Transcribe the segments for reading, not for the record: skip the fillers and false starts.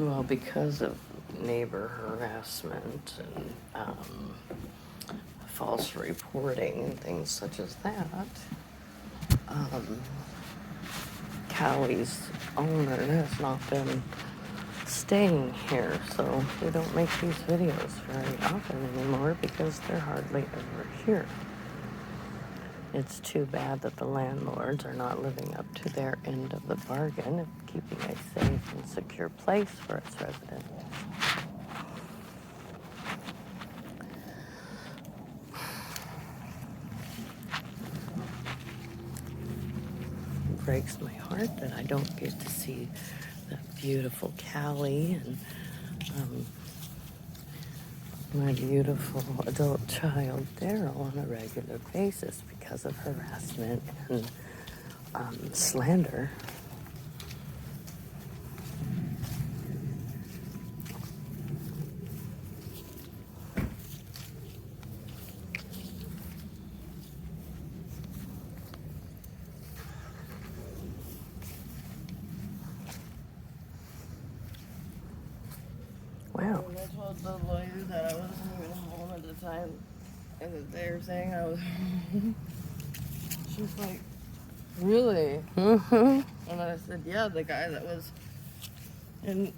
Well, because of neighbor harassment and false reporting and things such as that, Callie's owner has not been staying here, so we don't make these videos very often anymore because they're hardly ever here. It's too bad that the landlords are not living up to their end of the bargain of keeping a safe and secure place for its residents. It breaks my heart that I don't get to see that beautiful Callie and my beautiful adult child Daryl on a regular basis because of harassment and slander. Wow. And I told the lawyer that I wasn't even home at the time and that they were saying I was home. She's like, really? Mm-hmm. And then I said, yeah, the guy that was in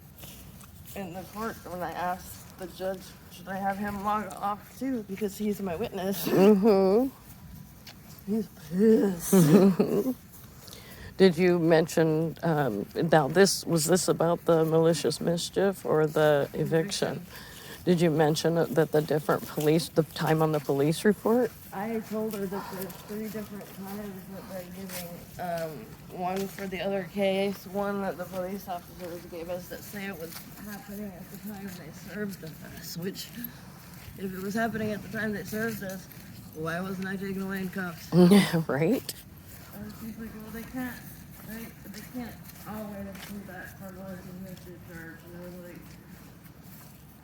the court when I asked the judge, should I have him log off too because he's my witness. Mm-hmm. He's pissed. Did you mention, now was this about the malicious mischief or the eviction? Did you mention that the time on the police report? I told her that there's 3 different times that they're giving, one for the other case, one that the police officers gave us that say it was happening at the time they served us, which, if it was happening at the time they served us, why wasn't I taken away in cuffs? Right? And she's like, well, they can't always do that for laws and mischief charge. And I was like,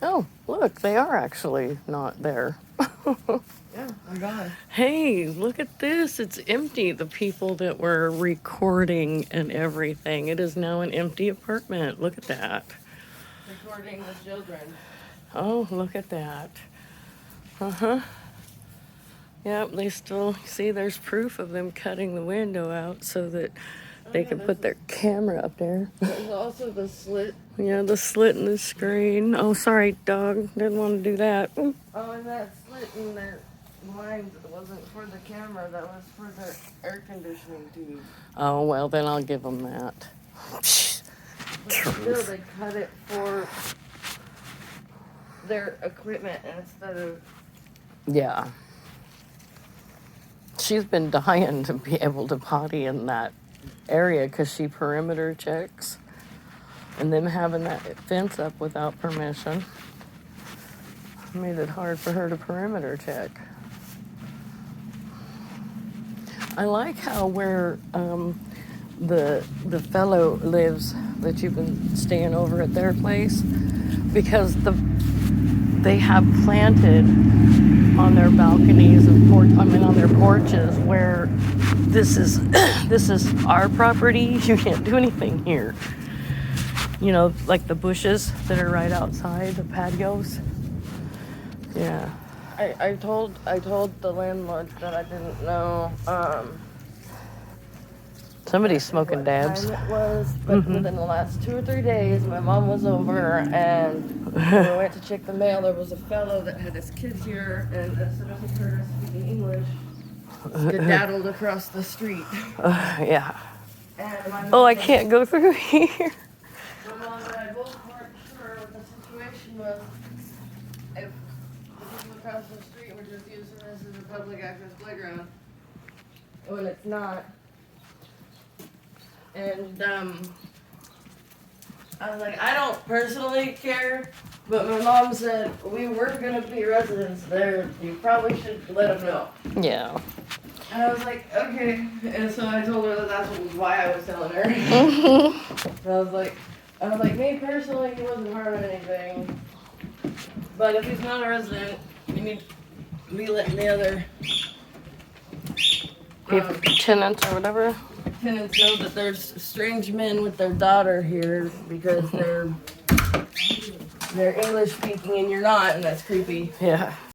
Oh, look, they are actually not there. yeah, my God. Hey, look at this. It's empty. The people that were recording and everything. It is now an empty apartment. Look at that. Recording the children. Oh, look at that. Uh-huh. Yep, they still, see, there's proof of them cutting the window out so that they can put their camera up there. There's also the slit. Yeah, the slit in the screen. Oh, sorry, dog. Didn't want to do that. Oh, and that slit in their blinds wasn't for the camera. That was for their air conditioning tube. Oh, well, then I'll give them that. But still, they cut it for their equipment instead of... Yeah. She's been dying to be able to potty in that area because she perimeter checks. And them having that fence up without permission made it hard for her to perimeter check. I like how where the fellow lives that you've been staying over at their place, because they have planted on their balconies and on their porches where this is our property. You can't do anything here. You know, like the bushes that are right outside the patios. Yeah. I told the landlord that I didn't know Somebody's smoking dabs. what time it was, but within the last 2 or 3 days, my mom was over, and when we went to check the mail, there was a fellow that had his kid here, and as soon as he heard us speaking English, skedaddled across the street. Yeah. And my mom Oh, I can't go through here. My mom and I both weren't sure what the situation was. If the people across the street were just using this as a public access playground, when it's not. And I was like, I don't personally care, but my mom said we were gonna be residents there. You probably should let them know. Yeah. And I was like, okay. And so I told her that that's why I was telling her. And I was like, me personally, he wasn't harming anything. But if he's not a resident, you need to be letting the other Tenants or whatever. tenants know that there's strange men with their daughter here because they're they're English speaking and you're not, and that's creepy. Yeah.